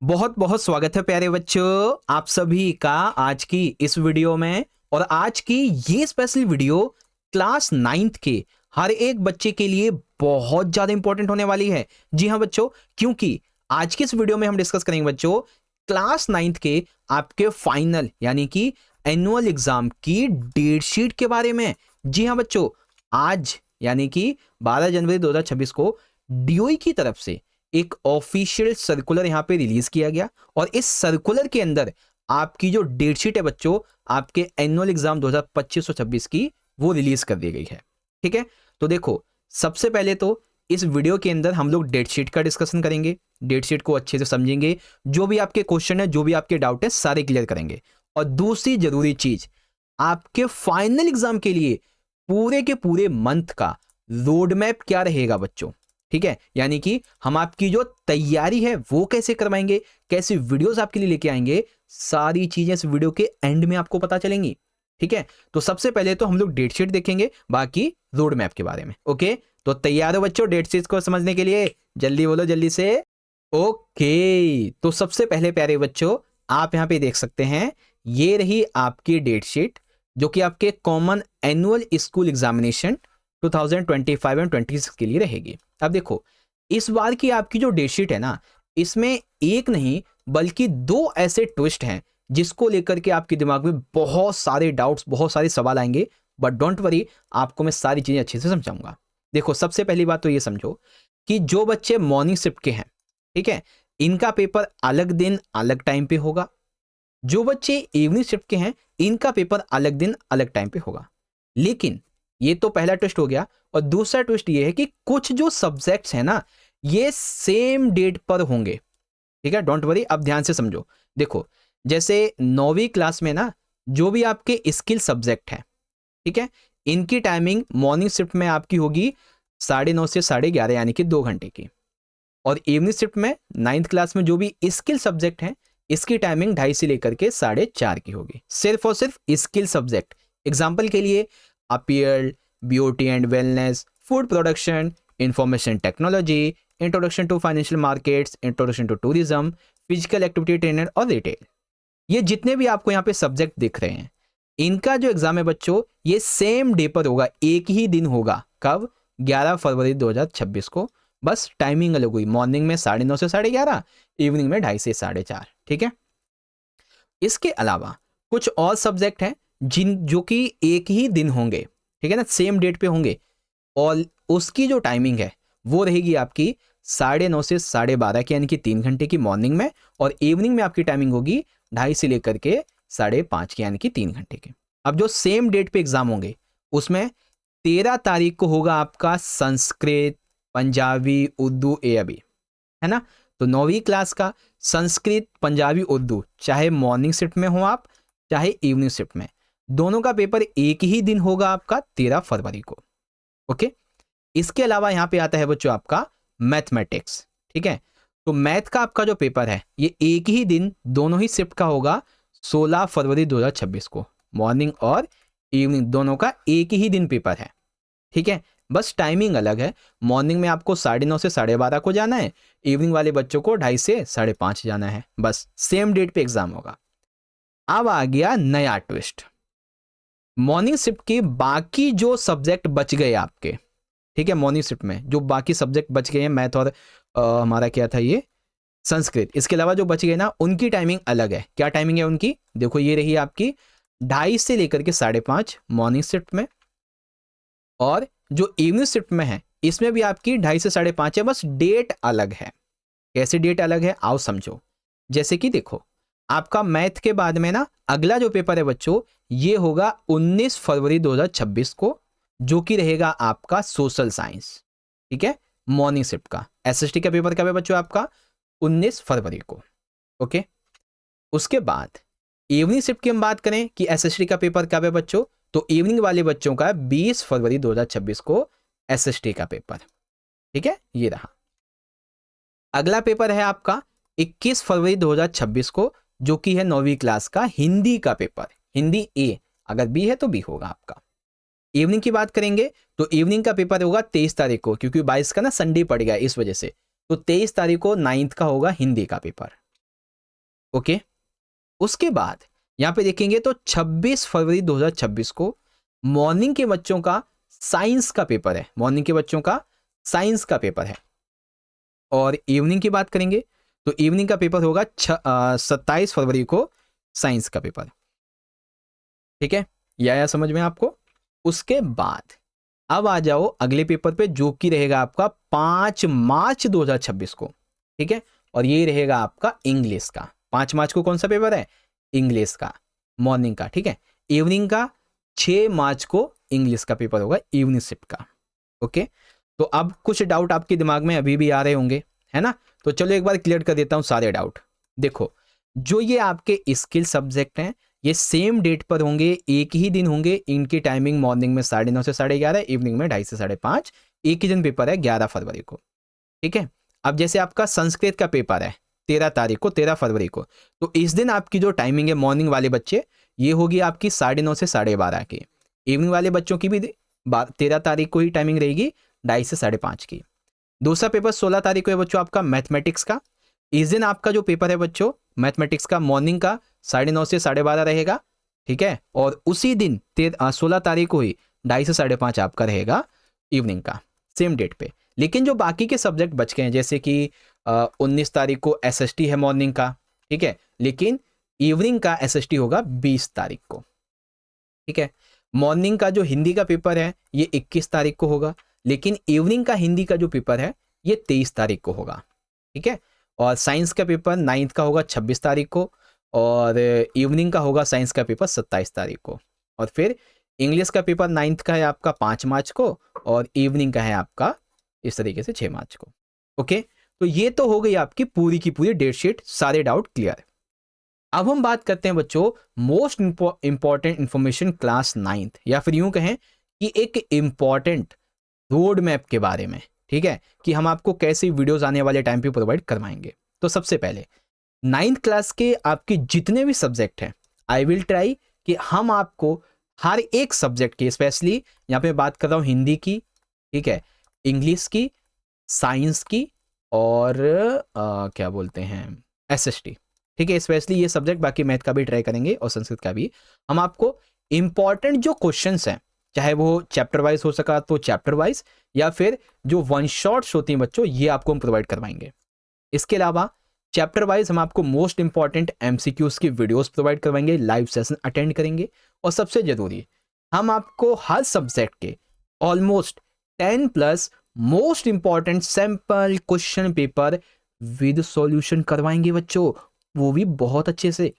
बहुत बहुत स्वागत है प्यारे बच्चों आप सभी का आज की इस वीडियो में। और आज की ये स्पेशल वीडियो क्लास नाइन्थ के हर एक बच्चे के लिए बहुत ज्यादा इंपॉर्टेंट होने वाली है। जी हाँ बच्चों, क्योंकि आज की इस वीडियो में हम डिस्कस करेंगे बच्चों क्लास नाइन्थ के आपके फाइनल यानी कि एनुअल एग्जाम की डेट शीट के बारे में। जी हाँ बच्चों, आज यानी कि 12 जनवरी 2026 को डीओई की तरफ से एक ऑफिशियल सर्कुलर यहां पे रिलीज किया गया और इस सर्कुलर के अंदर आपकी जो डेट शीट है बच्चों आपके एनुअल एग्जाम 2025 और 26 की वो रिलीज कर दी गई है। ठीक है, तो देखो सबसे पहले तो इस वीडियो के अंदर हम लोग डेट शीट का डिस्कशन करेंगे, डेट शीट को अच्छे से समझेंगे, जो भी आपके क्वेश्चन है जो भी आपके डाउट है सारे क्लियर करेंगे। और दूसरी जरूरी चीज, आपके फाइनल एग्जाम के लिए पूरे के पूरे मंथ का रोड मैप क्या रहेगा बच्चों। ठीक है, यानी कि हम आपकी जो तैयारी है वो कैसे करवाएंगे, कैसी वीडियोस आपके लिए लेके आएंगे, सारी चीजें इस वीडियो के एंड में आपको पता चलेंगी। ठीक है, तो सबसे पहले तो हम लोग डेट शीट देखेंगे, बाकी रोड मैप के बारे में। ओके, तो तैयार हो बच्चों डेट शीट को समझने के लिए? जल्दी बोलो जल्दी से। ओके, तो सबसे पहले प्यारे बच्चों आप यहां पे देख सकते हैं, ये रही आपकी डेट शीट जो कि आपके common annual school examination 2025 and 26 के लिए रहेगी। अब देखो इस बार की आपकी जो डेट शीट है ना, इसमें एक नहीं बल्कि दो ऐसे ट्विस्ट हैं जिसको लेकर के आपके दिमाग में बहुत सारे डाउट्स, बहुत सारे सवाल आएंगे। बट डोंट वरी, आपको मैं सारी चीजें अच्छे से समझाऊंगा। देखो सबसे पहली बात तो ये समझो कि जो बच्चे मॉर्निंग शिफ्ट के हैं, ठीक है, इनका पेपर अलग दिन अलग टाइम पे होगा। जो बच्चे इवनिंग शिफ्ट के हैं इनका पेपर अलग दिन अलग टाइम पे होगा। लेकिन ये तो पहला ट्विस्ट हो गया, और दूसरा ट्विस्ट ये है कि कुछ जो सब्जेक्ट्स हैं ना ये सेम डेट पर होंगे। ठीक है, डोंट वरी, अब ध्यान से समझो। देखो जैसे 9वीं क्लास में ना जो भी आपके स्किल सब्जेक्ट हैं, ठीक है, इनकी टाइमिंग मॉर्निंग शिफ्ट में आपकी होगी 9:30 से 11:30 यानी कि 2 घंटे की। और इवनिंग शिफ्ट में 9th क्लास में जो भी स्किल सब्जेक्ट हैं इसकी टाइमिंग 2:30 से लेकर के 4:30 की होगी, सिर्फ और सिर्फ स्किल सब्जेक्ट। एग्जाम्पल के लिए appear, beauty and wellness, food production, information technology, introduction to financial markets, introduction to tourism, physical activity trainer और रिटेल। ये जितने भी आपको यहाँ पे सब्जेक्ट दिख रहे हैं इनका जो एग्जाम है बच्चों ये सेम डे पर होगा, एक ही दिन होगा। कब? 11 फरवरी 2026 को। बस टाइमिंग अलग हुई, मॉर्निंग में 9:30 से 11:30, इवनिंग में 2:30 से 4:30। ठीक है, इसके अलावा कुछ और सब्जेक्ट हैं जिन जो कि एक ही दिन होंगे, ठीक है ना, सेम डेट पे होंगे, और उसकी जो टाइमिंग है वो रहेगी आपकी 9:30 से 12:30 की, यानी कि 3 घंटे की मॉर्निंग में, और इवनिंग में आपकी टाइमिंग होगी 2:30 से लेकर के 5:30 की, यानी कि 3 घंटे की। अब जो सेम डेट पे एग्जाम होंगे उसमें 13 तारीख को होगा आपका संस्कृत, पंजाबी, उर्दू, अरबी, है ना। तो 9वीं क्लास का संस्कृत, पंजाबी, उर्दू, चाहे मॉर्निंग शिफ्ट में हो आप चाहे इवनिंग शिफ्ट में, दोनों का पेपर एक ही दिन होगा आपका 13 फरवरी को। ओके, इसके अलावा यहां पे आता है बच्चों आपका मैथमेटिक्स। ठीक है, तो मैथ का आपका जो पेपर है ये एक ही दिन दोनों ही शिफ्ट का होगा 16 फरवरी 2026 को। मॉर्निंग और इवनिंग दोनों का एक ही दिन पेपर है। ठीक है, बस टाइमिंग अलग है। मॉर्निंग में आपको 9:30 से 12:30 को जाना है, इवनिंग वाले बच्चों को 2:30 से 5:30 जाना है। बस सेम डेट पे एग्जाम होगा। अब आ गया नया ट्विस्ट, मॉर्निंग शिफ्ट के बाकी जो सब्जेक्ट बच गए आपके, ठीक है, मॉर्निंग शिफ्ट में जो बाकी सब्जेक्ट बच गए हैं, मैथ और हमारा क्या था ये संस्कृत, इसके अलावा जो बच गए ना उनकी टाइमिंग अलग है। क्या टाइमिंग है उनकी? देखो ये रही आपकी 2:30 से लेकर के 5:30 मॉर्निंग शिफ्ट में, और जो इवनिंग शिफ्ट में है इसमें भी आपकी 2:30 से 5:30 है, बस डेट अलग है। कैसे डेट अलग है आओ समझो। जैसे कि देखो आपका मैथ के बाद में ना अगला जो पेपर है बच्चों ये होगा 19 फरवरी 2026 को, जो कि रहेगा आपका सोशल साइंस। ठीक है, मॉर्निंग शिफ्ट का। एसएसटी का पेपर कब है बच्चों आपका? 19 फरवरी को। ओके, उसके बाद इवनिंग शिफ्ट की हम बात करें कि एसएसटी का पेपर कब है बच्चों, तो इवनिंग वाले बच्चों का 20 फरवरी 2026 को एसएसटी का पेपर। ठीक है, ये रहा। अगला पेपर है आपका 21 फरवरी 2026 को, जो कि है 9वीं क्लास का हिंदी का पेपर। हिंदी ए, अगर बी है तो बी होगा आपका। इवनिंग की बात करेंगे तो इवनिंग का पेपर होगा 23 तारीख को, क्योंकि 22 का ना संडे पड़ गया इस वजह से, तो 23 तारीख को 9th का होगा हिंदी का पेपर। ओके, उसके बाद यहाँ पे देखेंगे तो 26 फरवरी 2026 को मॉर्निंग के बच्चों का साइंस का पेपर है, मॉर्निंग के बच्चों का साइंस का पेपर है। और इवनिंग की बात करेंगे तो इवनिंग का पेपर होगा 27 फरवरी को साइंस का पेपर। ठीक है, यह आया समझ में आपको। उसके बाद अब आ जाओ अगले पेपर पे जो कि रहेगा आपका 5 मार्च 2026 को। ठीक है, और ये रहेगा आपका इंग्लिश का। 5 मार्च को कौन सा पेपर है? इंग्लिश का, मॉर्निंग का। ठीक है, इवनिंग का 6 मार्च को इंग्लिश का पेपर होगा, इवनिंग शिफ्ट का। ओके, तो अब कुछ डाउट आपके दिमाग में अभी भी आ रहे होंगे, है ना? तो चलो एक बार क्लियर कर देता हूं सारे डाउट। देखो, जो ये आपके स्किल सब्जेक्ट हैं ये सेम डेट पर होंगे, एक ही दिन होंगे। इनकी टाइमिंग मॉर्निंग में 9:30 से 11:30, इवनिंग में 2:30 से 5:30। एक ही दिन पेपर है, 11 फरवरी को। ठीक है, अब जैसे आपका संस्कृत का पेपर है 13 तारीख को, 13 फरवरी को, तो इस दिन आपकी जो टाइमिंग है मॉर्निंग वाले बच्चे, ये होगी आपकी 9:30 से 12:30 की। इवनिंग वाले बच्चों की भी 13 तारीख को ही टाइमिंग रहेगी, 2:30 से 5:30 की। दूसरा पेपर 16 तारीख को है बच्चों आपका मैथमेटिक्स का। इस दिन आपका जो पेपर है बच्चों मैथमेटिक्स का मॉर्निंग का 9:30 से 12:30 रहेगा। ठीक है, और उसी दिन 16 तारीख को ही 2:30 से 5:30 आपका रहेगा इवनिंग का, सेम डेट पे। लेकिन जो बाकी के सब्जेक्ट बच गए हैं, जैसे कि 19 तारीख को एसएसटी है मॉर्निंग का। ठीक है, लेकिन इवनिंग का एसएसटी होगा 20 तारीख को। ठीक है, मॉर्निंग का जो हिंदी का पेपर है ये 21 तारीख को होगा, लेकिन इवनिंग का हिंदी का जो पेपर है ये 23 तारीख को होगा। ठीक है, और साइंस का पेपर 9th का होगा 26 तारीख को, और इवनिंग का होगा साइंस का पेपर 27 तारीख को। और फिर इंग्लिश का पेपर 9th का है आपका 5 मार्च को, और इवनिंग का है आपका इस तरीके से 6 मार्च को। ओके, तो ये तो हो गई आपकी पूरी की पूरी डेट शीट, सारे डाउट क्लियर। अब हम बात करते हैं बच्चों most important information class 9th, या फिर यूं कहें कि एक इंपॉर्टेंट रोड मैप के बारे में। ठीक है, कि हम आपको कैसे वीडियोस आने वाले टाइम पे प्रोवाइड करवाएंगे। तो सबसे पहले 9th क्लास के आपके जितने भी सब्जेक्ट हैं, आई विल ट्राई कि हम आपको हर एक सब्जेक्ट की, स्पेशली यहाँ पे बात कर रहा हूँ हिंदी की, ठीक है, इंग्लिश की, साइंस की, और क्या बोलते हैं एसएसटी। ठीक है, स्पेशली ये सब्जेक्ट, बाकी मैथ का भी ट्राई करेंगे और संस्कृत का भी। हम आपको इंपॉर्टेंट जो क्वेश्चंस हैं, चाहे वो चैप्टर वाइज हो सका तो चैप्टर वाइज, या फिर जो वन शॉट्स होती हैं बच्चों, ये आपको हम प्रोवाइड करवाएंगे। इसके अलावा चैप्टर वाइज हम आपको मोस्ट इंपॉर्टेंट एमसीक्यूज की वीडियोस प्रोवाइड करवाएंगे, लाइव सेशन अटेंड करेंगे, और सबसे जरूरी हम आपको हर सब्जेक्ट के almost 10+ most important sample question paper with solution करवाएंगे बच्चों, वो भी बहुत अच्छे से।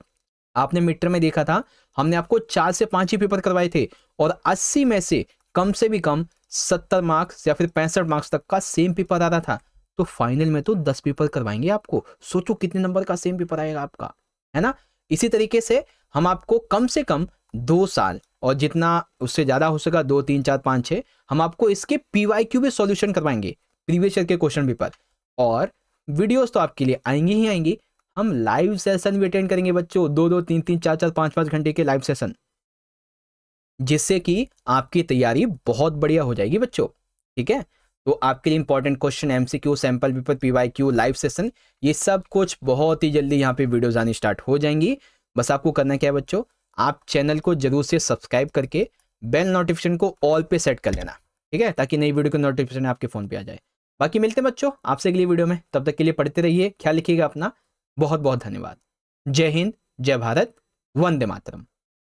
आपने मिड टर्म में देखा था, हमने आपको 4 से 5 ही पेपर करवाए थे, और 80 में से कम भी कम 70 मार्क्स या फिर 65 मार्क्स तक का सेम पेपर आ रहा था। तो फाइनल में तो 10 पेपर करवाएंगे आपको, सोचो कितने नंबर का सेम पेपर आएगा आपका, है ना? इसी तरीके से हम आपको कम से कम 2 साल, और जितना उससे ज्यादा हो सका 2, 3, 4, 5, 6, हम आपको इसके पीवाईक्यू भी सॉल्यूशन करवाएंगे, प्रीवियस ईयर के क्वेश्चन पेपर। और वीडियोस तो आपके लिए आएंगी ही आएंगी, हम लाइव सेशन भी अटेंड करेंगे बच्चों, 2-2, 3-3, 4-4, 5-5 घंटे के लाइव सेशन, जिससे कि आपकी तैयारी बहुत बढ़िया हो जाएगी बच्चों। ठीक है, तो आपके लिए important question, MCQ, sample paper, PYQ, live session, ये सब कुछ बहुत ही जल्दी यहाँ पे वीडियोस आनी स्टार्ट हो जाएंगी। बस आपको करना क्या है बच्चों, आप चैनल को जरूर से सब्सक्राइब करके बेल नोटिफिकेशन को ऑल पे सेट कर लेना। ठीक है, ताकि नई वीडियो का नोटिफिकेशन आपके फोन पे आ जाए। बाकी मिलते हैं बच्चों आपसे अगली वीडियो में, तब तक के लिए पढ़ते रहिए, ख्याल रखिएगा अपना। बहुत बहुत धन्यवाद। जय हिंद, जय भारत, वंदे मातरम।